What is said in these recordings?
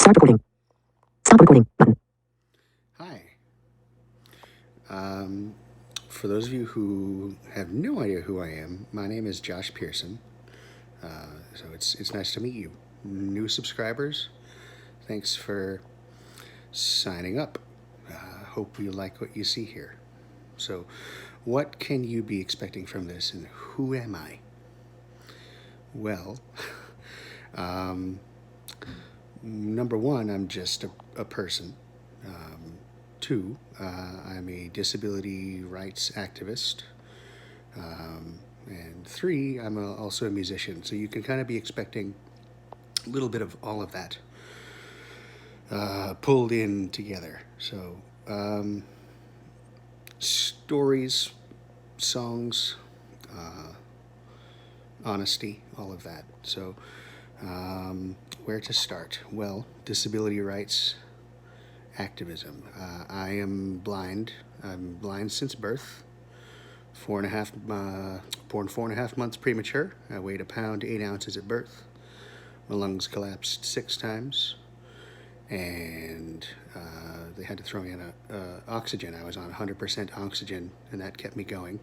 Start recording. Stop recording button. Hi. Um, for those of you who have no idea who I am, my name is Josh Pearson. So it's nice to meet you. New subscribers, thanks for signing up. Hope you like what you see here. So, what can you be expecting from this, and who am I? Well, um, number one, I'm just a person. Two, I'm a disability rights activist. And three, also a musician. So you can kind of be expecting a little bit of all of that pulled in together. So stories, songs, honesty, all of that. So where to start? Well, disability rights activism. I am blind. I'm blind since birth. 4.5, born 4.5 months premature. I weighed 1 pound 8 ounces at birth. My lungs collapsed 6 times, and they had to throw me on oxygen. I was on 100% oxygen, and that kept me going.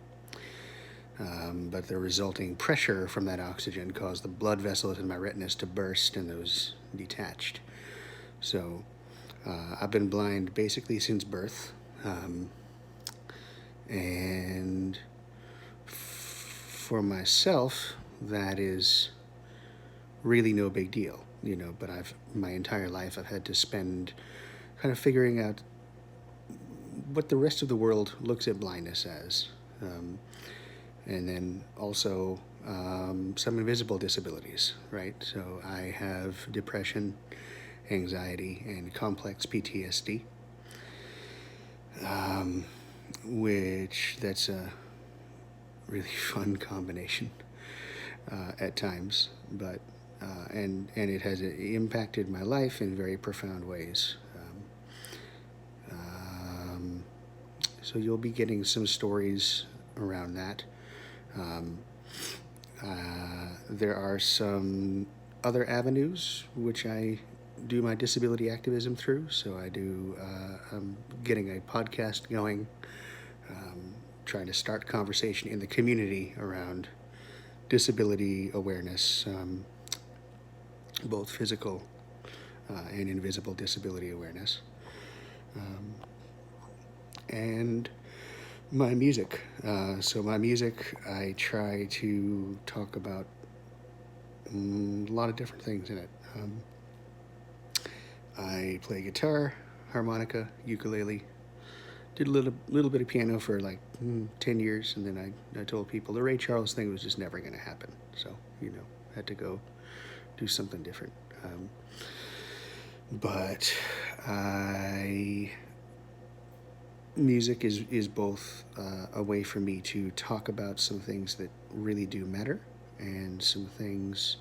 But the resulting pressure from that oxygen caused the blood vessels in my retinas to burst, and those detached. So I've been blind basically since birth. And for myself, that is really no big deal, but my entire life I've had to spend kind of figuring out what the rest of the world looks at blindness as. And then also some invisible disabilities, right? So I have depression, anxiety, and complex PTSD, which that's a really fun combination at times, but and it has impacted my life in very profound ways. So you'll be getting some stories around that. There are some other avenues which I do my disability activism through. So I'm getting a podcast going, trying to start conversation in the community around disability awareness, both physical and invisible disability awareness. And my music. So my music, I try to talk about a lot of different things in it. I play guitar, harmonica, ukulele. Did a little bit of piano for like 10 years, and then I told people the Ray Charles thing was just never going to happen. So, had to go do something different. But music is both a way for me to talk about some things that really do matter, and some things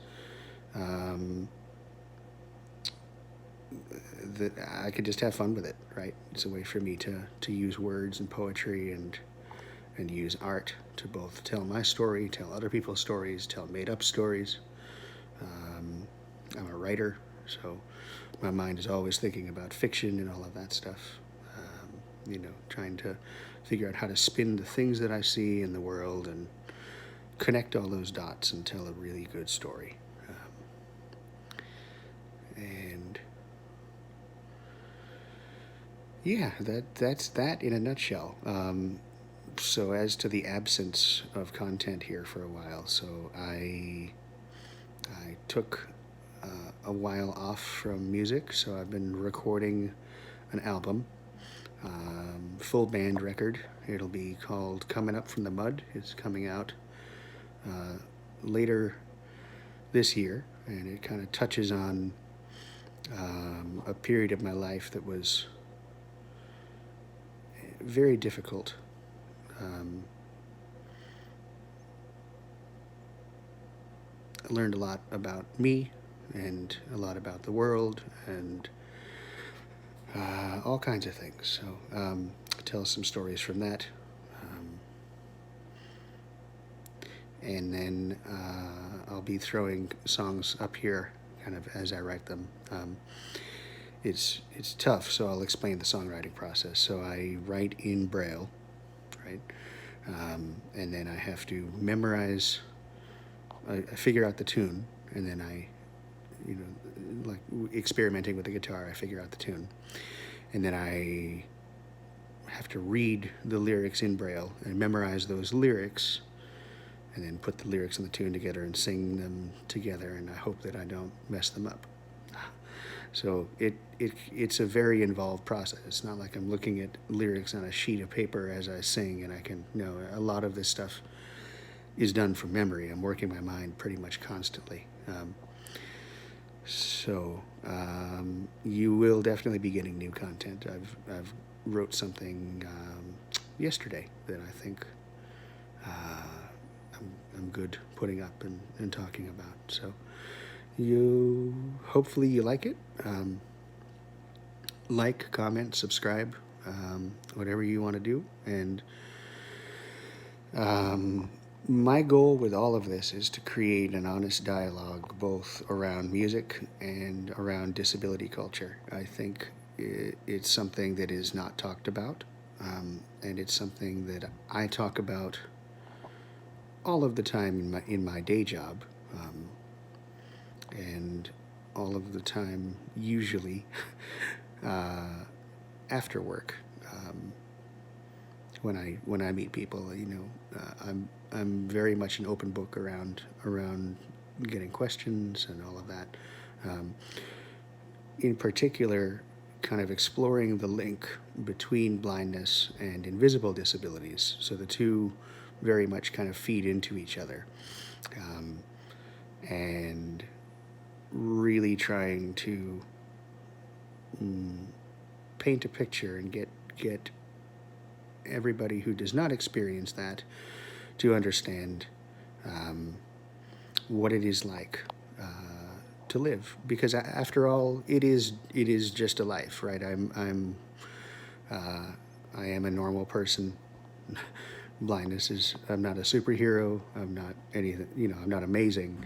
that I could just have fun with it, right? It's a way for me to use words and poetry and use art to both tell my story, tell other people's stories, tell made up stories. I'm a writer, so my mind is always thinking about fiction and all of that stuff. Trying to figure out how to spin the things that I see in the world and connect all those dots and tell a really good story. And yeah, that's that in a nutshell. So as to the absence of content here for a while, so I took a while off from music, so I've been recording an album, full band record. It'll be called Coming Up from the Mud. It's coming out later this year, and it kind of touches on a period of my life that was very difficult. I learned a lot about me and a lot about the world and all kinds of things. So tell some stories from that. And then I'll be throwing songs up here kind of as I write them. it's tough. So I'll explain the songwriting process. So I write in Braille, right, and then I have to memorize. I figure out the tune, and then like experimenting with the guitar, I figure out the tune, and then I have to read the lyrics in Braille and memorize those lyrics, and then put the lyrics and the tune together and sing them together, and I hope that I don't mess them up. So it's a very involved process. It's not like I'm looking at lyrics on a sheet of paper as I sing, and I can know a lot of this stuff is done from memory. I'm working my mind pretty much constantly. You will definitely be getting new content. I've wrote something yesterday that I think I'm good putting up and talking about. So hopefully you like it. Like, comment, subscribe, whatever you want to do. And my goal with all of this is to create an honest dialogue both around music and around disability culture. I think it's something that is not talked about, and it's something that I talk about all of the time in my day job, and all of the time usually after work. When I meet people, I'm very much an open book around getting questions and all of that. In particular, kind of exploring the link between blindness and invisible disabilities. So the two very much kind of feed into each other, and really trying to paint a picture and get everybody who does not experience that to understand what it is like to live, because after all, it is just a life, right? I am a normal person. Blindness is, I'm not a superhero. I'm not anything, I'm not amazing.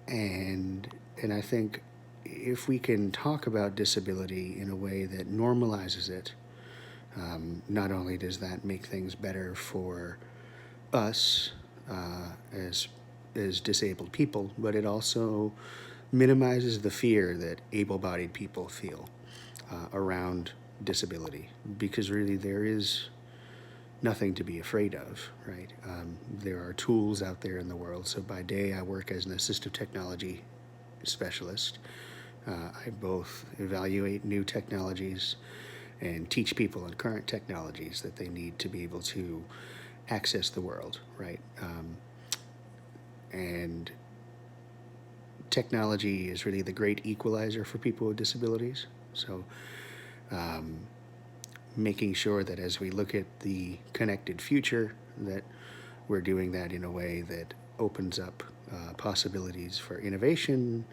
And I think if we can talk about disability in a way that normalizes it, not only does that make things better for us as disabled people, but it also minimizes the fear that able-bodied people feel around disability, because really there is nothing to be afraid of, right? There are tools out there in the world. So by day I work as an assistive technology specialist. I both evaluate new technologies and teach people on current technologies that they need to be able to access the world, right? And technology is really the great equalizer for people with disabilities. So making sure that as we look at the connected future, that we're doing that in a way that opens up possibilities for innovation,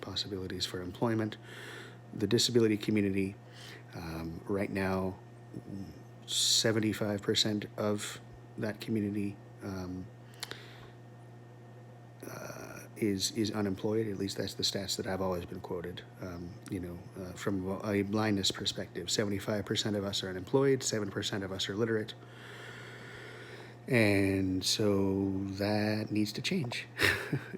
possibilities for employment. The disability community, right now, 75% of that community is unemployed. At least that's the stats that I've always been quoted. From a blindness perspective, 75% of us are unemployed, 7% of us are literate. And so that needs to change.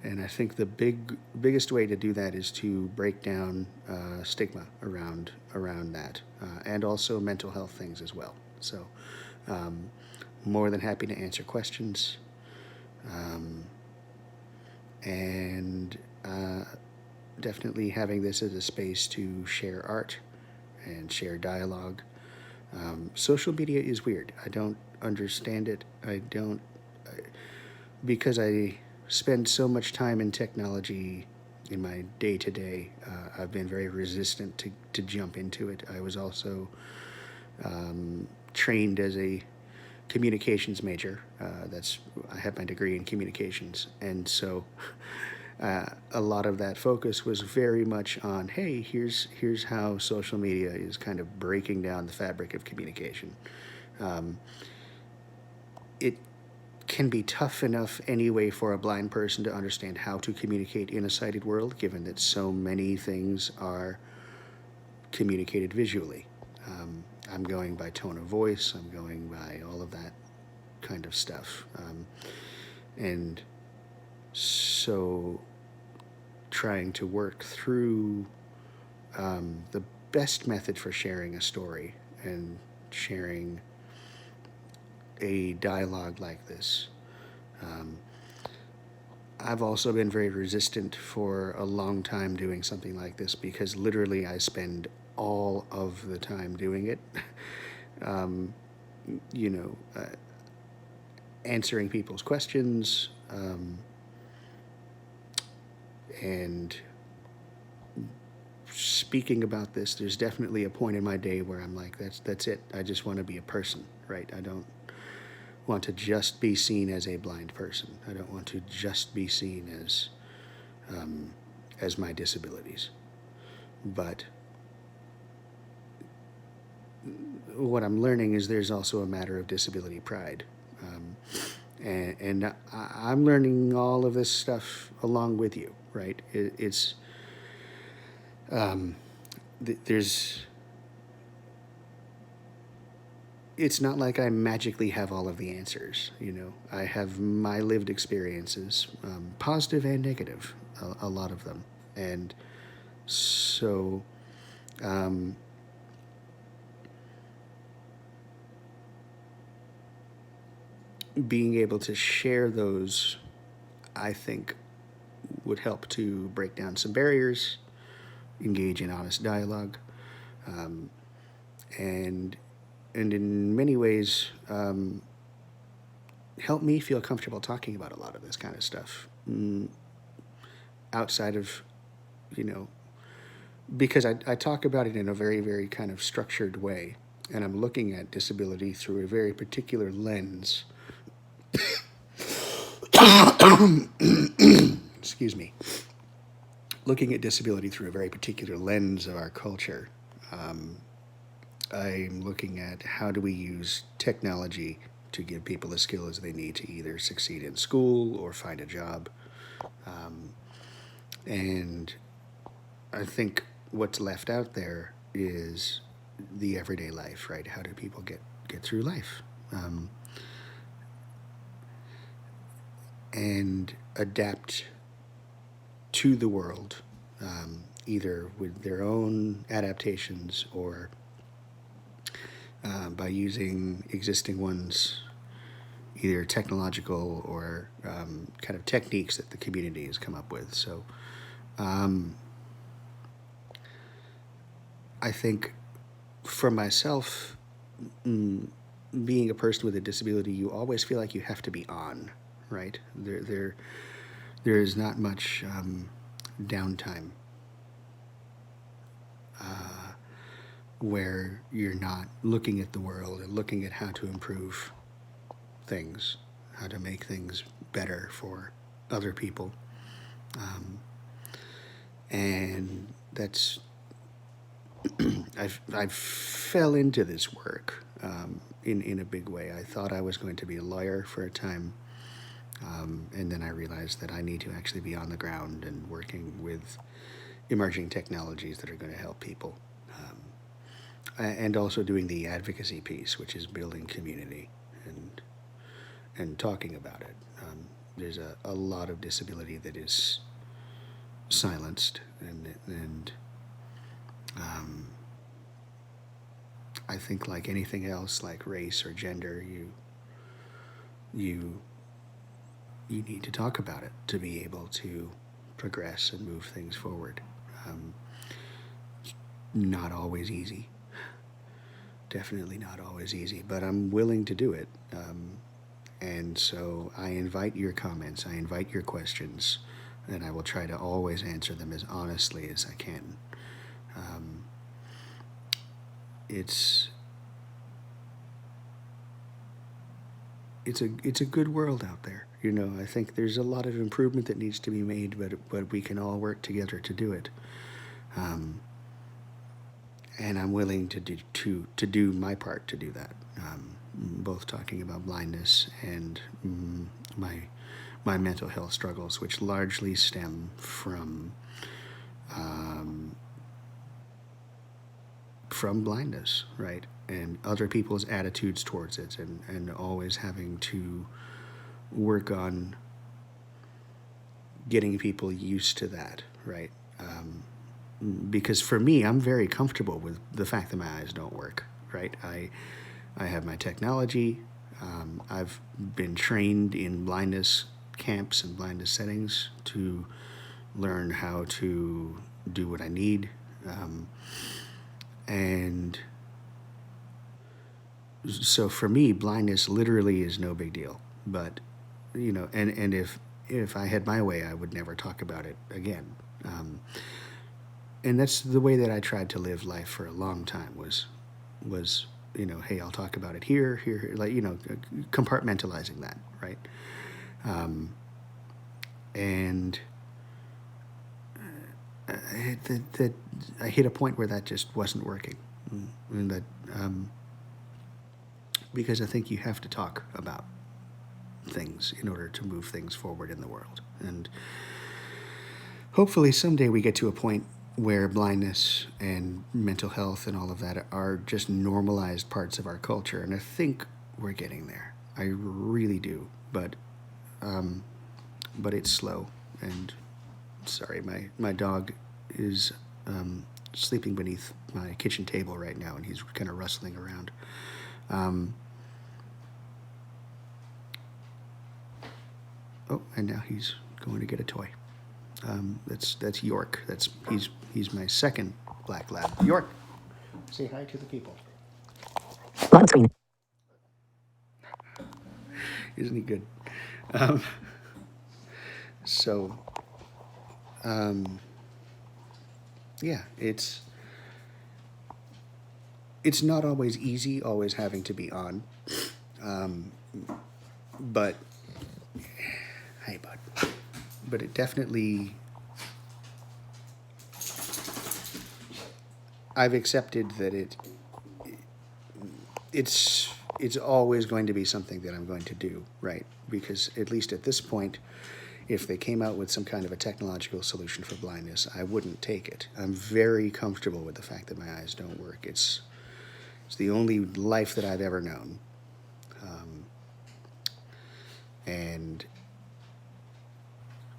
And I think the biggest way to do that is to break down stigma around that, and also mental health things as well. So more than happy to answer questions, and definitely having this as a space to share art and share dialogue. Social media is weird. I don't understand it. Because I spend so much time in technology in my day-to-day, I've been very resistant to jump into it. I was also trained as a communications major. I have my degree in communications, and so a lot of that focus was very much on, hey, here's how social media is kind of breaking down the fabric of communication. It can be tough enough anyway for a blind person to understand how to communicate in a sighted world, given that so many things are communicated visually. I'm going by tone of voice, I'm going by all of that kind of stuff. And so trying to work through the best method for sharing a story and sharing a dialogue like this. I've also been very resistant for a long time doing something like this because literally I spend all of the time doing it. You know, answering people's questions, and speaking about this. There's definitely a point in my day where I'm like, that's it. I just want to be a person, right? I don't want to just be seen as a blind person. I don't want to just be seen as my disabilities. But what I'm learning is there's also a matter of disability pride. And I'm learning all of this stuff along with you, right? There's, it's not like I magically have all of the answers, you know. I have my lived experiences, positive and negative, a lot of them. And so, being able to share those, I think, would help to break down some barriers, engage in honest dialogue, and in many ways help me feel comfortable talking about a lot of this kind of stuff, outside of, you know, because I talk about it in a very, very kind of structured way, and I'm looking at disability through a very particular lens. Excuse me. Looking at disability through a very particular lens of our culture. I'm looking at how do we use technology to give people the skills they need to either succeed in school or find a job. And I think what's left out there is the everyday life, right? How do people get through life? And adapt to the world, either with their own adaptations or by using existing ones, either technological or kind of techniques that the community has come up with. So I think for myself, being a person with a disability, you always feel like you have to be on, right? There is not much downtime where you're not looking at the world and looking at how to improve things, how to make things better for other people. And that's, I fell into this work in a big way. I thought I was going to be a lawyer for a time. And then I realized that I need to actually be on the ground and working with emerging technologies that are going to help people. And also doing the advocacy piece, which is building community and talking about it. There's a lot of disability that is silenced, and I think like anything else, like race or gender, you need to talk about it to be able to progress and move things forward. Not always easy. Definitely not always easy, but I'm willing to do it. And so I invite your comments, I invite your questions, and I will try to always answer them as honestly as I can. It's a good world out there. You know, I think there's a lot of improvement that needs to be made, but we can all work together to do it. And I'm willing to do my part to do that. both talking about blindness and my my mental health struggles, which largely stem from blindness, right? And other people's attitudes towards it, and always having to work on getting people used to that, right? Because for me, I'm very comfortable with the fact that my eyes don't work, right? I have my technology. I've been trained in blindness camps and blindness settings to learn how to do what I need. And so for me, blindness literally is no big deal. But, and if I had my way, I would never talk about it again. And that's the way that I tried to live life for a long time was hey, I'll talk about it here, like compartmentalizing that, right? And that I hit a point where that just wasn't working, and that because I think you have to talk about things in order to move things forward in the world, and hopefully someday we get to a point where blindness and mental health and all of that are just normalized parts of our culture, and I think we're getting there. I really do, but it's slow. And sorry, my dog is sleeping beneath my kitchen table right now, and he's kind of rustling around. Oh, and now he's going to get a toy. That's York. He's my second black lab. York, say hi to the people. Lock on screen. Isn't he good? So, yeah, it's not always easy, always having to be on, but hey, bud. But it definitely, I've accepted that it's always going to be something that I'm going to do, right? Because at least at this point, if they came out with some kind of a technological solution for blindness, I wouldn't take it. I'm very comfortable with the fact that my eyes don't work. It's the only life that I've ever known. And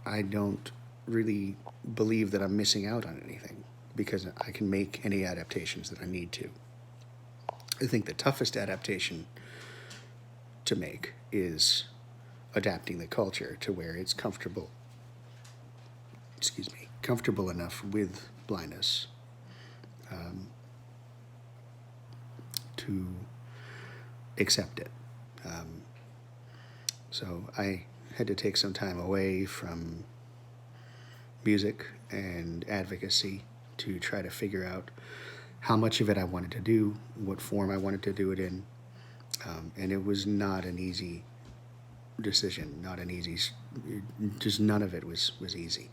I don't really believe that I'm missing out on anything because I can make any adaptations that I need to. I think the toughest adaptation to make is adapting the culture to where it's comfortable enough with blindness to accept it. So I had to take some time away from music and advocacy to try to figure out how much of it I wanted to do, what form I wanted to do it in, and it was not an easy decision, just none of it was easy.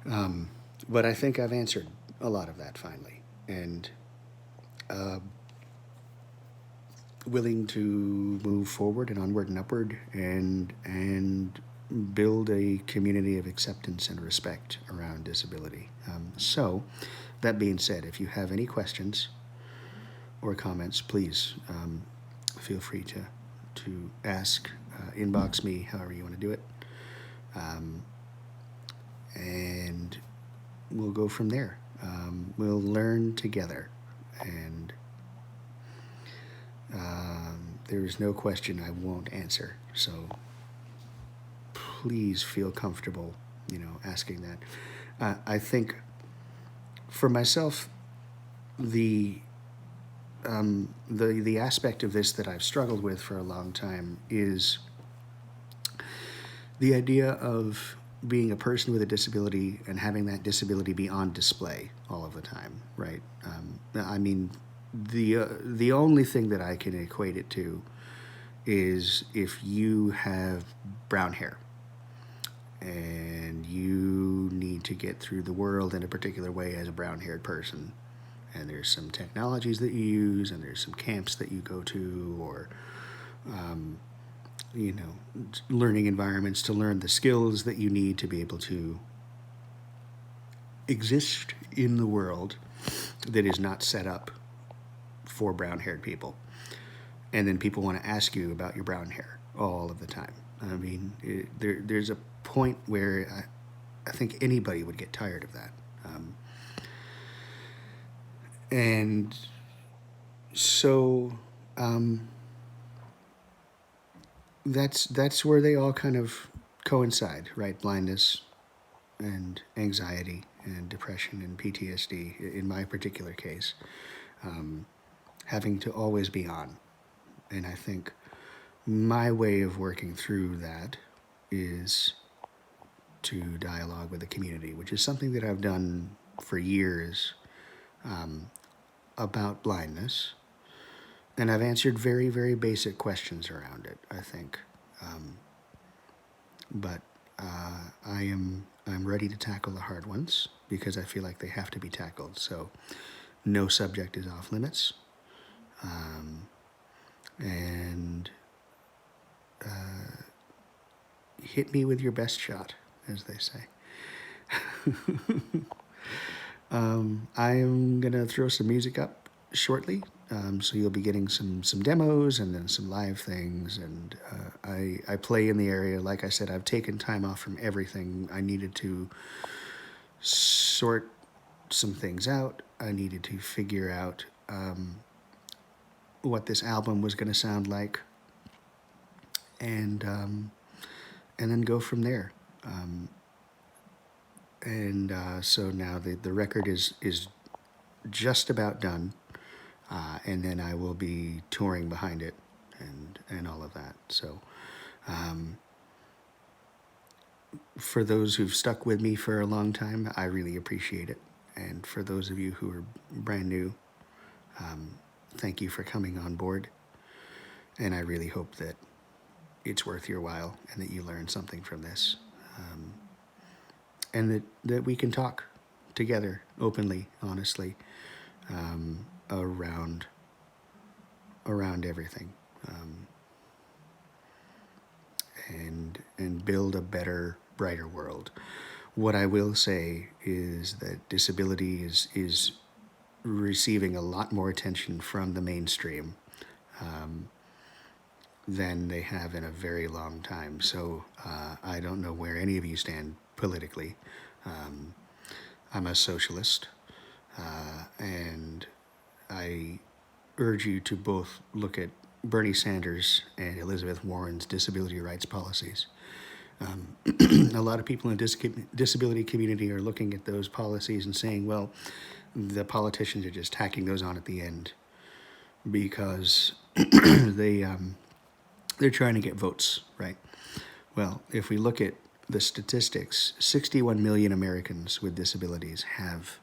But I think I've answered a lot of that finally, and willing to move forward and onward and upward and build a community of acceptance and respect around disability. So, that being said, if you have any questions or comments, please feel free to ask, inbox me, however you want to do it, and we'll go from there. We'll learn together, and there is no question I won't answer. So please feel comfortable, asking that. I think for myself, the aspect of this that I've struggled with for a long time is the idea of being a person with a disability and having that disability be on display all of the time, right? I mean, the only thing that I can equate it to is if you have brown hair and you need to get through the world in a particular way as a brown-haired person, and there's some technologies that you use, and there's some camps that you go to, or you know, learning environments to learn the skills that you need to be able to exist in the world that is not set up for brown-haired people. And then people want to ask you about your brown hair all of the time. I mean, there's a point where I think anybody would get tired of that. And so that's where they all kind of coincide, right? Blindness and anxiety and depression and PTSD, in my particular case, having to always be on. And I think my way of working through that is to dialogue with the community, which is something that I've done for years about blindness. And I've answered very, very basic questions around it, I think. But I'm ready to tackle the hard ones because I feel like they have to be tackled. So no subject is off limits. And hit me with your best shot, as they say. I am going to throw some music up shortly. So you'll be getting some demos and then some live things. And I play in the area. Like I said, I've taken time off from everything. I needed to sort some things out. I needed to figure out what this album was going to sound like, and then go from there. So now the record is just about done, and then I will be touring behind it and all of that. So for those who've stuck with me for a long time, I really appreciate it. And for those of you who are brand new, thank you for coming on board. And I really hope that it's worth your while and that you learn something from this. And that we can talk together openly, honestly, around everything, and build a better, brighter world. What I will say is that disability is receiving a lot more attention from the mainstream than they have in a very long time. So I don't know where any of you stand politically. I'm a socialist, and I urge you to both look at Bernie Sanders and Elizabeth Warren's disability rights policies. A lot of people in the disability community are looking at those policies and saying, well, the politicians are just tacking those on at the end because they're trying to get votes, right? Well, if we look at the statistics, 61 million Americans with disabilities have,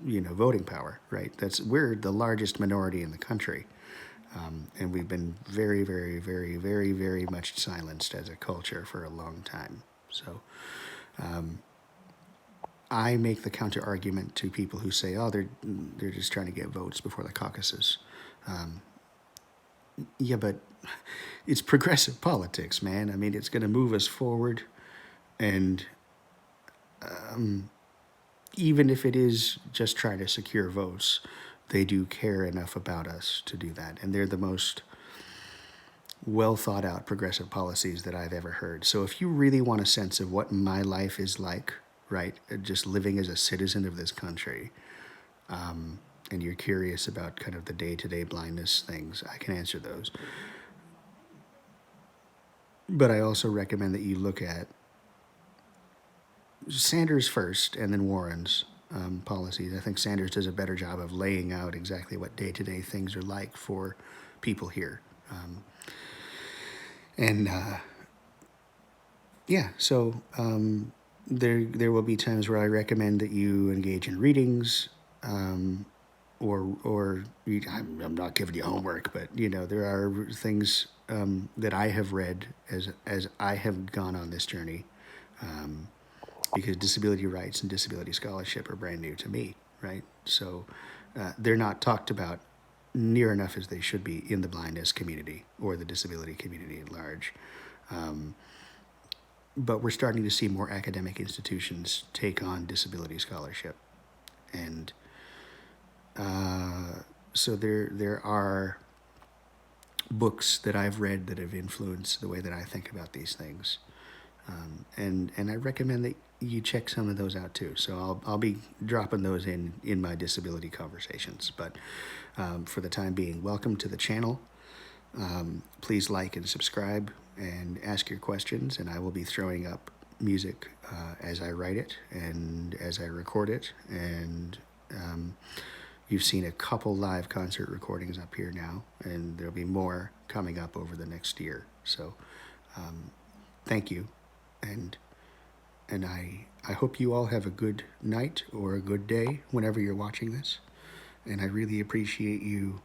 voting power, right? We're the largest minority in the country. And we've been very, very, very, very, very much silenced as a culture for a long time. So I make the counter argument to people who say, oh, they're just trying to get votes before the caucuses. Yeah, but it's progressive politics, man. I mean, it's going to move us forward. And even if it is just trying to secure votes, they do care enough about us to do that. And they're the most well thought out progressive policies that I've ever heard. So if you really want a sense of what my life is like, right, just living as a citizen of this country, and you're curious about kind of the day-to-day blindness things, I can answer those. But I also recommend that you look at Sanders first and then Warren's policies. I think Sanders does a better job of laying out exactly what day-to-day things are like for people here. So there will be times where I recommend that you engage in readings, or I'm not giving you homework, but there are things that I have read as I have gone on this journey, because disability rights and disability scholarship are brand new to me. right? So they're not talked about near enough as they should be in the blindness community or the disability community at large. But we're starting to see more academic institutions take on disability scholarship. And so there are books that I've read that have influenced the way that I think about these things. And I recommend that you check some of those out too. So I'll be dropping those in my disability conversations. But for the time being, welcome to the channel. Please like and subscribe and ask your questions, and I will be throwing up music as I write it and as I record it. And you've seen a couple live concert recordings up here now, and there'll be more coming up over the next year. So thank you, and I hope you all have a good night or a good day whenever you're watching this. And I really appreciate you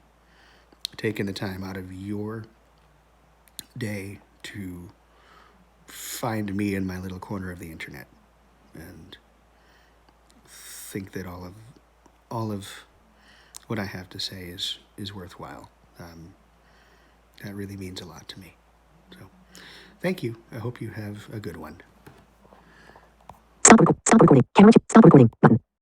taking the time out of your day to find me in my little corner of the internet, and think that all of what I have to say is worthwhile. That really means a lot to me. So thank you. I hope you have a good one. Stop recording. Camera. Stop recording. Button.